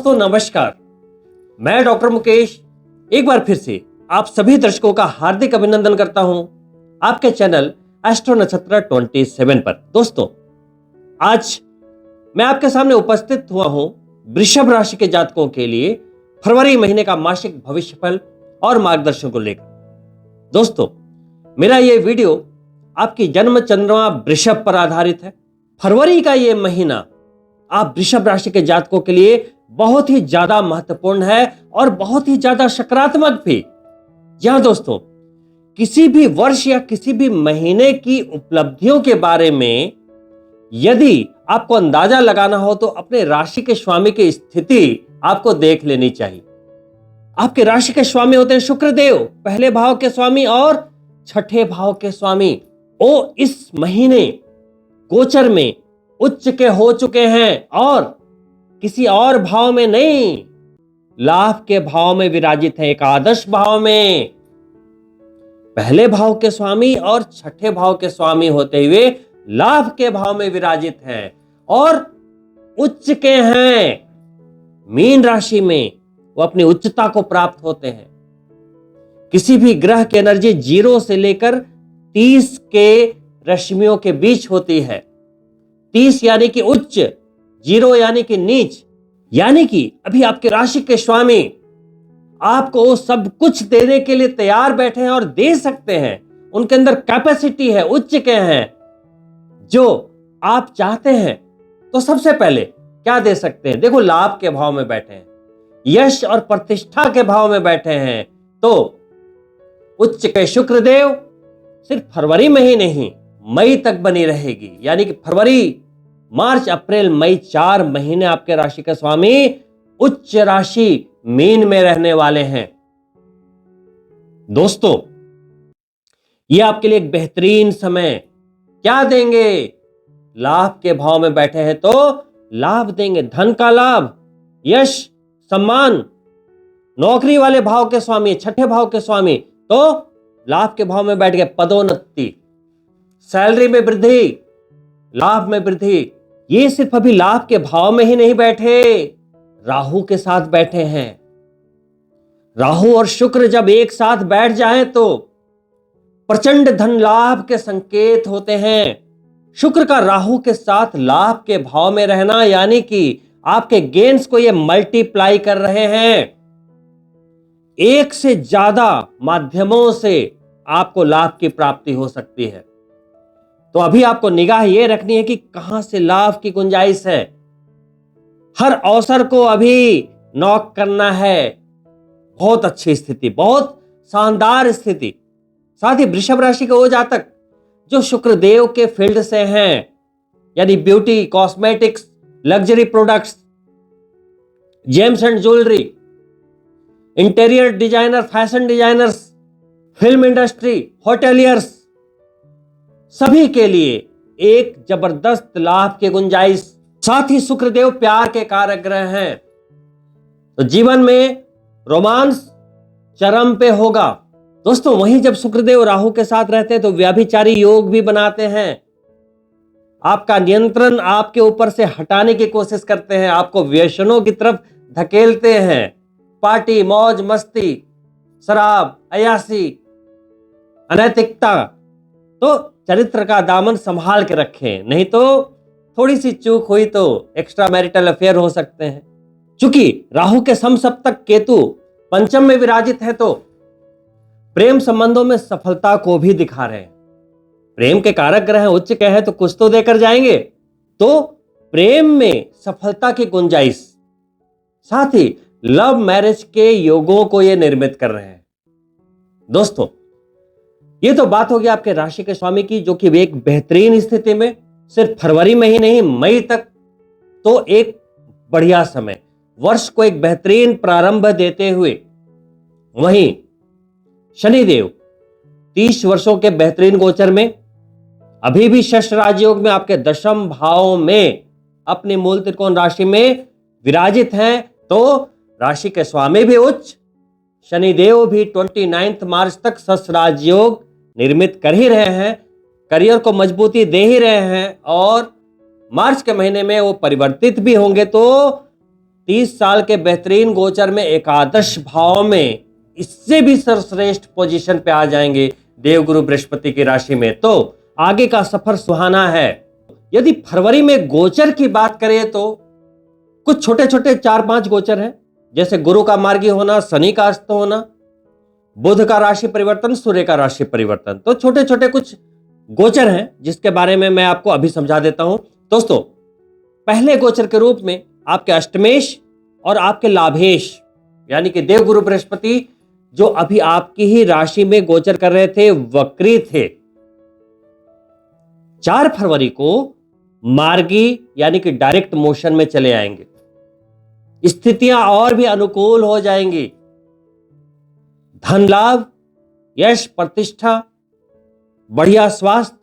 दोस्तों नमस्कार, मैं डॉक्टर मुकेश एक बार फिर से आप सभी दर्शकों का हार्दिक अभिनंदन करता हूं आपके चैनल एस्ट्रो नक्षत्र 27 पर। दोस्तों आज मैं आपके सामने उपस्थित हुआ हूं वृषभ राशि के जातकों के लिए फरवरी महीने का मासिक भविष्यफल और मार्गदर्शन को लेकर। दोस्तों मेरा यह वीडियो आपकी जन्म चंद्रमा वृषभ पर आधारित है। फरवरी का यह महीना आप वृषभ राशि के जातकों के लिए बहुत ही ज्यादा महत्वपूर्ण है और बहुत ही ज्यादा सकारात्मक भी। यहां दोस्तों किसी भी वर्ष या किसी भी महीने की उपलब्धियों के बारे में यदि आपको अंदाजा लगाना हो तो अपने राशि के स्वामी की स्थिति आपको देख लेनी चाहिए। आपके राशि के स्वामी होते हैं शुक्र देव, पहले भाव के स्वामी और छठे भाव के स्वामी। वो इस महीने गोचर में उच्च के हो चुके हैं और किसी और भाव में नहीं, लाभ के भाव में विराजित है, एकादश भाव में। पहले भाव के स्वामी और छठे भाव के स्वामी होते हुए लाभ के भाव में विराजित हैं और उच्च के हैं। मीन राशि में वो अपनी उच्चता को प्राप्त होते हैं। किसी भी ग्रह की एनर्जी 0 से लेकर 30 के रश्मियों के बीच होती है। 30 यानी कि उच्च, 0 यानी कि नीच, यानी कि अभी आपके राशि के स्वामी आपको सब कुछ देने के लिए तैयार बैठे हैं और दे सकते हैं। उनके अंदर कैपेसिटी है, उच्च के हैं। जो आप चाहते हैं तो सबसे पहले क्या दे सकते हैं? देखो लाभ के भाव में बैठे हैं, यश और प्रतिष्ठा के भाव में बैठे हैं, तो उच्च के शुक्र देव सिर्फ फरवरी में ही नहीं मई तक बनी रहेगी। यानी कि फरवरी, मार्च, अप्रैल, मई 4 महीने आपके राशि के स्वामी उच्च राशि मीन में रहने वाले हैं। दोस्तों यह आपके लिए एक बेहतरीन समय क्या देंगे? लाभ के भाव में बैठे हैं तो लाभ देंगे, धन का लाभ, यश, सम्मान। नौकरी वाले भाव के स्वामी, छठे भाव के स्वामी, तो लाभ के भाव में बैठ गए, पदोन्नति, सैलरी में वृद्धि, लाभ में वृद्धि। ये सिर्फ अभी लाभ के भाव में ही नहीं बैठे, राहु के साथ बैठे हैं। राहु और शुक्र जब एक साथ बैठ जाएं तो प्रचंड धन लाभ के संकेत होते हैं। शुक्र का राहु के साथ लाभ के भाव में रहना यानी कि आपके गेन्स को ये मल्टीप्लाई कर रहे हैं। एक से ज्यादा माध्यमों से आपको लाभ की प्राप्ति हो सकती है। तो अभी आपको निगाह यह रखनी है कि कहां से लाभ की गुंजाइश है। हर अवसर को अभी नॉक करना है। बहुत अच्छी स्थिति, बहुत शानदार स्थिति। साथ ही वृषभ राशि के वो जातक जो शुक्र देव के फील्ड से हैं, यानी beauty, cosmetics, luxury products, James and jewellery, interior designer, fashion designers, film industry, hoteliers, सभी के लिए एक जबरदस्त लाभ की गुंजाइश। साथ ही शुक्रदेव प्यार के कारक ग्रह हैं, तो जीवन में रोमांस चरम पे होगा। दोस्तों वहीं जब शुक्रदेव राहु के साथ रहते हैं तो व्यभिचारी योग भी बनाते हैं। आपका नियंत्रण आपके ऊपर से हटाने की कोशिश करते हैं, आपको व्यसनों की तरफ धकेलते हैं। पार्टी, मौज मस्ती, शराब, अयासी, अनैतिकता। तो चरित्र का दामन संभाल के रखें, नहीं तो थोड़ी सी चूक हुई तो एक्स्ट्रा मैरिटल अफेयर हो सकते हैं। चूंकि राहु के समसप्तक केतु पंचम में विराजित है तो प्रेम संबंधों में सफलता को भी दिखा रहे हैं। प्रेम के कारक ग्रह उच्च के हैं तो कुछ तो देकर जाएंगे, तो प्रेम में सफलता की गुंजाइश। साथ ही लव मैरिज के योगों को ये निर्मित कर रहे हैं। दोस्तों ये तो बात होगी आपके राशि के स्वामी की, जो कि एक बेहतरीन स्थिति में सिर्फ फरवरी में ही नहीं मई तक, तो एक बढ़िया समय, वर्ष को एक बेहतरीन प्रारंभ देते हुए। वहीं शनिदेव 30 वर्षों के बेहतरीन गोचर में अभी भी षष्ठ राजयोग में आपके दशम भाव में अपनी मूल त्रिकोण राशि में विराजित हैं, तो राशि के स्वामी भी उच्च, शनिदेव भी 29 मार्च तक षष्ठ राजयोग निर्मित कर ही रहे हैं, करियर को मजबूती दे ही रहे हैं और मार्च के महीने में वो परिवर्तित भी होंगे। तो 30 साल के बेहतरीन गोचर में एकादश भाव में इससे भी सर्वश्रेष्ठ पोजीशन पे आ जाएंगे देवगुरु बृहस्पति की राशि में, तो आगे का सफर सुहाना है। यदि फरवरी में गोचर की बात करें तो कुछ छोटे छोटे 4-5 गोचर हैं, जैसे गुरु का मार्गी होना, शनि का अस्त होना, बुध का राशि परिवर्तन, सूर्य का राशि परिवर्तन। तो छोटे छोटे कुछ गोचर हैं जिसके बारे में मैं आपको अभी समझा देता हूं। दोस्तों, पहले गोचर के रूप में आपके अष्टमेश और आपके लाभेश यानी कि देवगुरु बृहस्पति जो अभी आपकी ही राशि में गोचर कर रहे थे, वक्री थे। 4 फरवरी को मार्गी यानी कि डायरेक्ट मोशन में चले आएंगे, स्थितियां और भी अनुकूल हो जाएंगी। धन लाभ, यश, प्रतिष्ठा, बढ़िया स्वास्थ्य,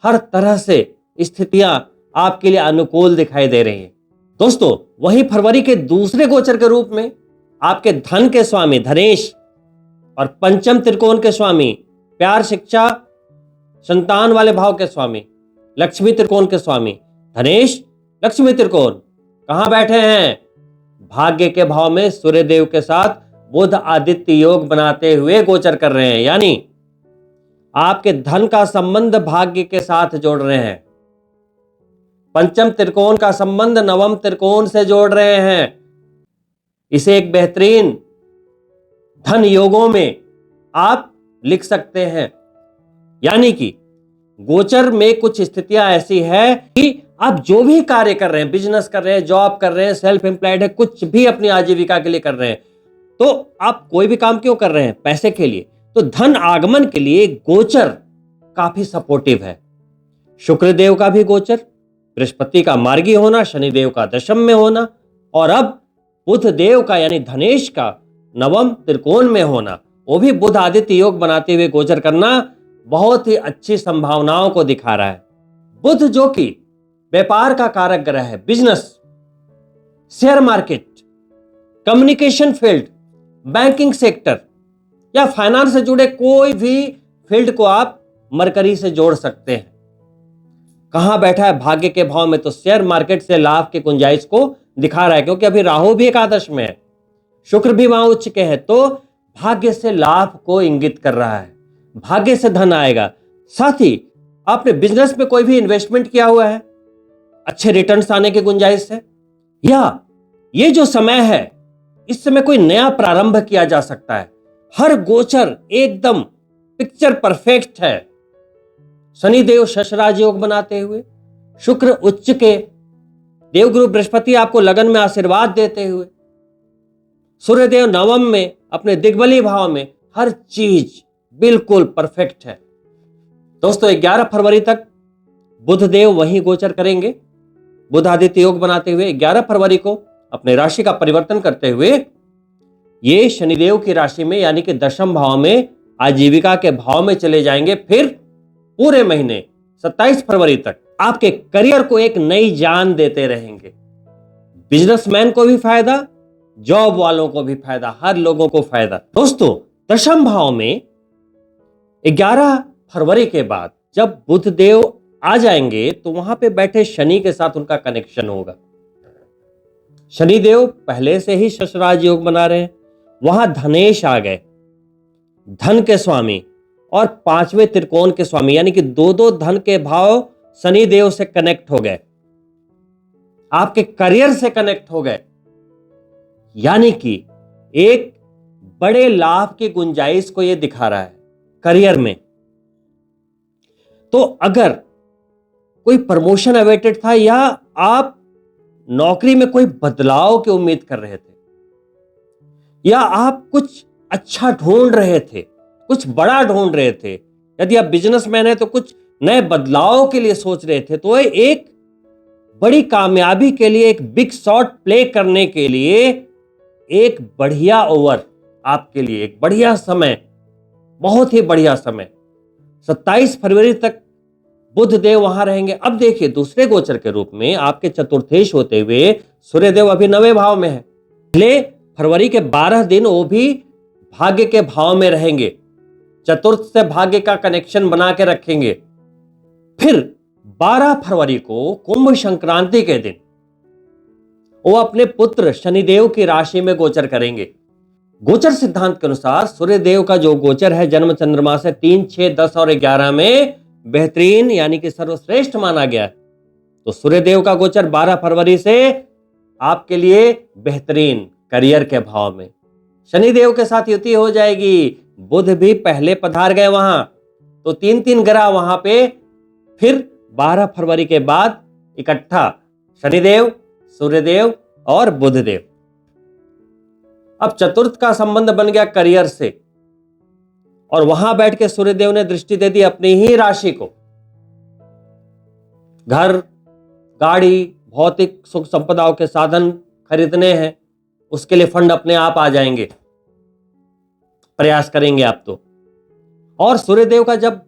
हर तरह से स्थितियां आपके लिए अनुकूल दिखाई दे रही हैं। दोस्तों, वही फरवरी के दूसरे गोचर के रूप में आपके धन के स्वामी धनेश और पंचम त्रिकोण के स्वामी, प्यार, शिक्षा, संतान वाले भाव के स्वामी, लक्ष्मी त्रिकोण के स्वामी, धनेश लक्ष्मी त्रिकोण कहां बैठे हैं? भाग्य के भाव में सूर्यदेव के साथ बुध आदित्य योग बनाते हुए गोचर कर रहे हैं, यानी आपके धन का संबंध भाग्य के साथ जोड़ रहे हैं। पंचम त्रिकोण का संबंध नवम त्रिकोण से जोड़ रहे हैं। इसे एक बेहतरीन धन योगों में आप लिख सकते हैं। यानी कि गोचर में कुछ स्थितियां ऐसी है कि आप जो भी कार्य कर रहे हैं, बिजनेस कर रहे हैं, जॉब कर रहे हैं, सेल्फ एम्प्लॉयड है, कुछ भी अपनी आजीविका के लिए कर रहे हैं, तो आप कोई भी काम क्यों कर रहे हैं? पैसे के लिए। तो धन आगमन के लिए गोचर काफी सपोर्टिव है। शुक्रदेव का भी गोचर, बृहस्पति का मार्गी होना, शनिदेव का दशम में होना और अब बुध देव का यानी धनेश का नवम त्रिकोण में होना, वो भी बुध आदित्य योग बनाते हुए गोचर करना बहुत ही अच्छी संभावनाओं को दिखा रहा है। बुध जो कि व्यापार का कारक ग्रह है, business, share market, communication field, banking sector या फाइनेंस से जुड़े कोई भी फील्ड को आप मरकरी से जोड़ सकते हैं। कहां बैठा है? भाग्य के भाव में, तो शेयर मार्केट से लाभ की गुंजाइश को दिखा रहा है, क्योंकि अभी राहु भी एकादश में है, शुक्र भी वहां उच्च के है, तो भाग्य से लाभ को इंगित कर रहा है। भाग्य से धन आएगा। साथ ही आपने बिजनेस में कोई भी इन्वेस्टमेंट किया हुआ है, अच्छे रिटर्न्स आने की गुंजाइश है, या ये जो समय है इस समय कोई नया प्रारंभ किया जा सकता है। हर गोचर एकदम पिक्चर परफेक्ट है। शनिदेव शशराज योग बनाते हुए, शुक्र उच्च के, देवगुरु बृहस्पति आपको लगन में आशीर्वाद देते हुए, सूर्यदेव नवम में अपने दिग्बली भाव में, हर चीज बिल्कुल परफेक्ट है। दोस्तों, 11 फरवरी तक बुध देव वहीं गोचर करेंगे, बुध आदित्य योग बनाते हुए। 11 फरवरी को अपने राशि का परिवर्तन करते हुए ये शनिदेव की राशि में यानी कि दशम भाव में, आजीविका के भाव में चले जाएंगे। फिर पूरे महीने 27 फरवरी तक आपके करियर को एक नई जान देते रहेंगे। बिजनेसमैन को भी फायदा, जॉब वालों को भी फायदा, हर लोगों को फायदा। दोस्तों, दशम भाव में 11 फरवरी के बाद जब बुध देव आ जाएंगे तो वहां पे बैठे शनि के साथ उनका कनेक्शन होगा। शनिदेव पहले से ही शशराज योग बना रहे हैं, वहां धनेश आ गए, धन के स्वामी और 5वें त्रिकोण के स्वामी, यानी कि दो धन के भाव शनिदेव से कनेक्ट हो गए, आपके करियर से कनेक्ट हो गए, यानी कि एक बड़े लाभ की गुंजाइश को यह दिखा रहा है करियर में। तो अगर कोई प्रमोशन अवेटेड था या आप नौकरी में कोई बदलाव की उम्मीद कर रहे थे या आप कुछ अच्छा ढूंढ रहे थे, कुछ बड़ा ढूंढ रहे थे, यदि आप बिजनेसमैन हैं तो कुछ नए बदलाव के लिए सोच रहे थे, तो एक बड़ी कामयाबी के लिए, एक बिग शॉट प्ले करने के लिए एक बढ़िया ओवर आपके लिए, एक बढ़िया समय, बहुत ही बढ़िया समय। 27 फरवरी तक बुध देव वहां रहेंगे। अब देखिए, दूसरे गोचर के रूप में आपके चतुर्थेश होते हुए सूर्यदेव अभी 9वें भाव में है। पहले फरवरी के 12 दिन वो भी भाग्य के भाव में रहेंगे, चतुर्थ से भाग्य का कनेक्शन बना के रखेंगे। फिर 12 फरवरी को कुंभ संक्रांति के दिन वो अपने पुत्र शनिदेव की राशि में गोचर करेंगे। गोचर सिद्धांत के अनुसार सूर्यदेव का जो गोचर है जन्म चंद्रमा से 3, 6, 10 और 11 में बेहतरीन यानी कि सर्वश्रेष्ठ माना गया है। तो सूर्यदेव का गोचर 12 फरवरी से आपके लिए बेहतरीन करियर के भाव में, शनिदेव के साथ युति हो जाएगी। बुध भी पहले पधार गए वहां, तो 3 ग्रह वहां पे फिर 12 फरवरी के बाद इकट्ठा, शनिदेव, सूर्यदेव और बुधदेव। अब चतुर्थ का संबंध बन गया करियर से, और वहां बैठ के सूर्यदेव ने दृष्टि दे दी अपनी ही राशि को। घर, गाड़ी, भौतिक सुख संपदाओं के साधन खरीदने हैं, उसके लिए फंड अपने आप आ जाएंगे, प्रयास करेंगे आप तो। और सूर्यदेव का जब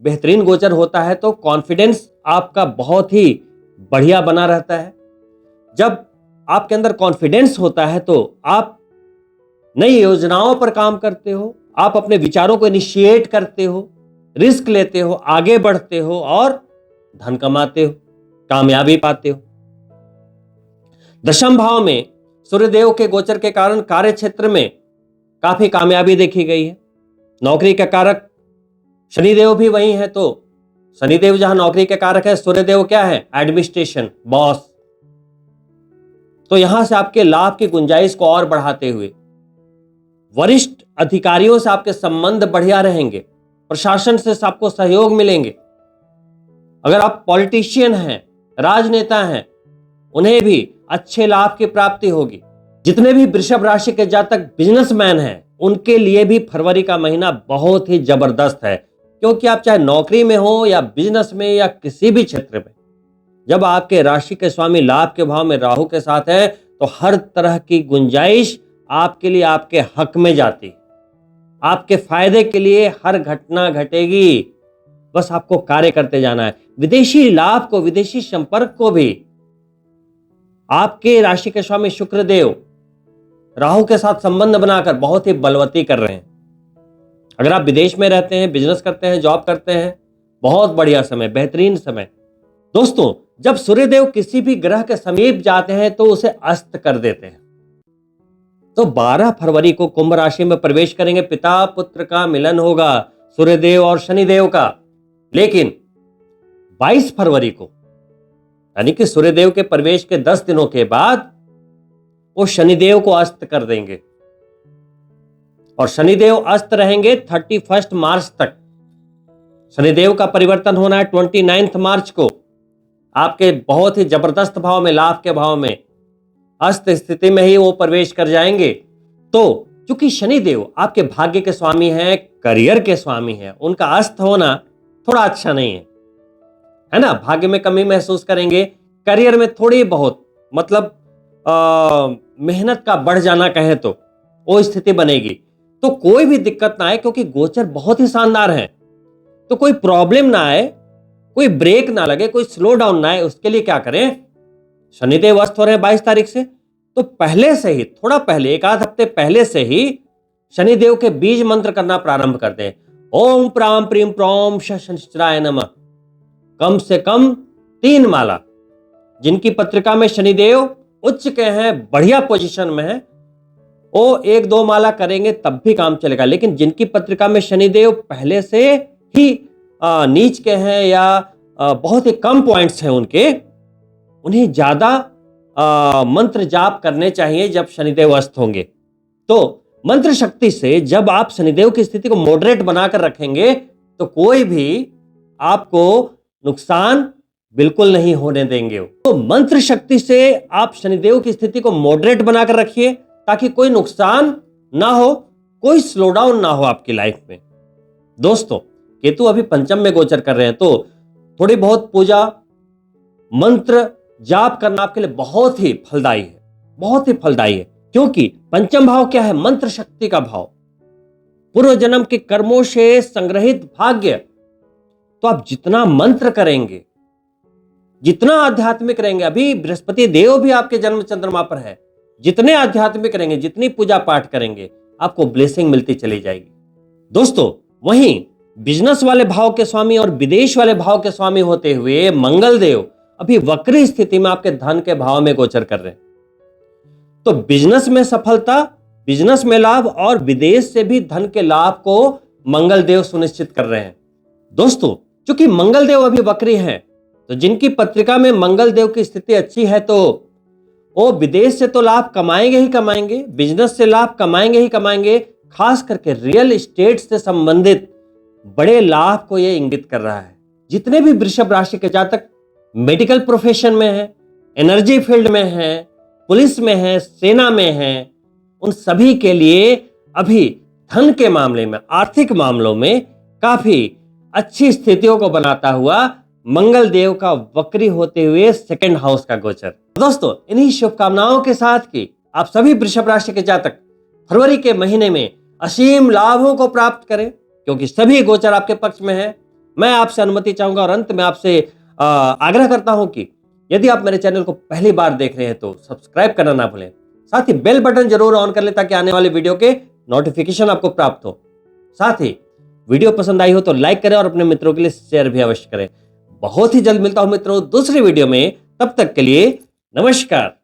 बेहतरीन गोचर होता है तो कॉन्फिडेंस आपका बहुत ही बढ़िया बना रहता है। जब आपके अंदर कॉन्फिडेंस होता है तो आप नई योजनाओं पर काम करते हो, आप अपने विचारों को इनिशिएट करते हो, रिस्क लेते हो, आगे बढ़ते हो और धन कमाते हो, कामयाबी पाते हो। दशम भाव में सूर्यदेव के गोचर के कारण कार्य क्षेत्र में काफी कामयाबी देखी गई है। नौकरी के कारक शनिदेव भी वही है, तो शनिदेव जहां नौकरी के कारक है, सूर्यदेव क्या है? Administration, boss. तो यहां से आपके लाभ की गुंजाइश को और बढ़ाते हुए वरिष्ठ अधिकारियों से आपके संबंध बढ़िया रहेंगे, प्रशासन से आपको सहयोग मिलेंगे। अगर आप पॉलिटिशियन हैं, राजनेता हैं, उन्हें भी अच्छे लाभ की प्राप्ति होगी। जितने भी वृषभ राशि के जातक बिजनेसमैन हैं, उनके लिए भी फरवरी का महीना बहुत ही जबरदस्त है, क्योंकि आप चाहे नौकरी में हो या बिजनेस में या किसी भी क्षेत्र में, जब आपके राशि के स्वामी लाभ के भाव में राहु के साथ है तो हर तरह की गुंजाइश आपके लिए आपके हक में जाती, आपके फायदे के लिए हर घटना घटेगी। बस आपको कार्य करते जाना है। विदेशी लाभ को, विदेशी संपर्क को भी आपके राशि के स्वामी शुक्रदेव राहु के साथ संबंध बनाकर बहुत ही बलवती कर रहे हैं। अगर आप विदेश में रहते हैं, बिजनेस करते हैं, जॉब करते हैं, बहुत बढ़िया समय, बेहतरीन समय। दोस्तों, जब सूर्यदेव किसी भी ग्रह के समीप जाते हैं तो उसे अस्त कर देते हैं। तो 12 फरवरी को कुंभ राशि में प्रवेश करेंगे, पिता पुत्र का मिलन होगा, सूर्यदेव और शनिदेव का। लेकिन 22 फरवरी को, यानी कि सूर्यदेव के प्रवेश के 10 दिनों के बाद वो शनिदेव को अस्त कर देंगे, और शनिदेव अस्त रहेंगे 31 मार्च तक। शनिदेव का परिवर्तन होना है 29 मार्च को, आपके बहुत ही जबरदस्त भाव में, लाभ के भाव में, अस्त स्थिति में ही वो प्रवेश कर जाएंगे। तो चूंकि शनिदेव आपके भाग्य के स्वामी हैं, करियर के स्वामी हैं, उनका अस्त होना थोड़ा अच्छा नहीं है ना। भाग्य में कमी महसूस करेंगे, करियर में थोड़ी बहुत मतलब मेहनत का बढ़ जाना कहे तो वो स्थिति बनेगी। तो कोई भी दिक्कत ना आए, क्योंकि गोचर बहुत ही शानदार है, तो कोई प्रॉब्लम ना आए, कोई ब्रेक ना लगे, कोई स्लो डाउन ना आए, उसके लिए क्या करें? शनिदेव अस्त हो रहे हैं 22 तारीख से, तो पहले से ही, थोड़ा पहले, एक आध हफ्ते पहले से ही शनिदेव के बीज मंत्र करना प्रारंभ कर दें। ओम प्राम प्रीम प्रोम शनिश्चराय नमः, कम से कम 3 माला। जिनकी पत्रिका में शनिदेव उच्च के हैं, बढ़िया पोजीशन में है, वो 1-2 माला करेंगे तब भी काम चलेगा। लेकिन जिनकी पत्रिका में शनिदेव पहले से ही नीच के हैं या बहुत ही कम पॉइंट्स हैं उनके, उन्हें ज्यादा मंत्र जाप करने चाहिए जब शनिदेव अस्त होंगे। तो मंत्र शक्ति से जब आप शनिदेव की स्थिति को मॉडरेट बनाकर रखेंगे तो कोई भी आपको नुकसान बिल्कुल नहीं होने देंगे। तो मंत्र शक्ति से आप शनिदेव की स्थिति को मॉडरेट बनाकर रखिए, ताकि कोई नुकसान ना हो, कोई स्लो डाउन ना हो आपकी लाइफ में। दोस्तों, केतु अभी पंचम में गोचर कर रहे हैं, तो थोड़ी बहुत पूजा, मंत्र जाप करना आपके लिए बहुत ही फलदायी है, बहुत ही फलदायी है। क्योंकि पंचम भाव क्या है? मंत्र शक्ति का भाव, पूर्व जन्म के कर्मों से संग्रहित भाग्य। तो आप जितना मंत्र करेंगे, जितना आध्यात्मिक रहेंगे, अभी बृहस्पति देव भी आपके जन्म चंद्रमा पर है, जितने आध्यात्मिक करेंगे, जितनी पूजा पाठ करेंगे, आपको ब्लेसिंग मिलती चली जाएगी। दोस्तों, वहीं बिजनेस वाले भाव के स्वामी और विदेश वाले भाव के स्वामी होते हुए मंगल देव अभी वक्री स्थिति में आपके धन के भाव में गोचर कर रहे हैं। तो बिजनेस में सफलता, बिजनेस में लाभ और विदेश से भी धन के लाभ को मंगल देव सुनिश्चित कर रहे हैं। दोस्तों, चूंकि मंगल देव अभी वक्री हैं, तो जिनकी पत्रिका में मंगल देव की स्थिति अच्छी है तो वो विदेश से तो लाभ कमाएंगे ही कमाएंगे, बिजनेस से लाभ कमाएंगे ही कमाएंगे। खास करके रियल एस्टेट से संबंधित बड़े लाभ को यह इंगित कर रहा है। जितने भी वृषभ राशि के जातक मेडिकल प्रोफेशन में हैं, एनर्जी फील्ड में हैं, पुलिस में हैं, सेना में हैं, उन सभी के लिए अभी धन के मामले में, आर्थिक मामलों में काफी अच्छी स्थितियों को बनाता हुआ मंगल देव का वक्री होते हुए सेकंड हाउस का गोचर। दोस्तों, इन्हीं शुभकामनाओं के साथ कि आप सभी वृषभ राशि के जातक फरवरी के महीने में असीम लाभों को प्राप्त करें, क्योंकि सभी गोचर आपके पक्ष में है। मैं आपसे अनुमति चाहूंगा और अंत में आपसे आग्रह करता हूं कि यदि आप मेरे चैनल को पहली बार देख रहे हैं तो सब्सक्राइब करना ना भूलें, साथ ही बेल बटन जरूर ऑन कर लें ताकि आने वाले वीडियो के नोटिफिकेशन आपको प्राप्त हो। साथ ही वीडियो पसंद आई हो तो लाइक करें और अपने मित्रों के लिए शेयर भी अवश्य करें। बहुत ही जल्द मिलता हूं मित्रों दूसरी वीडियो में, तब तक के लिए नमस्कार।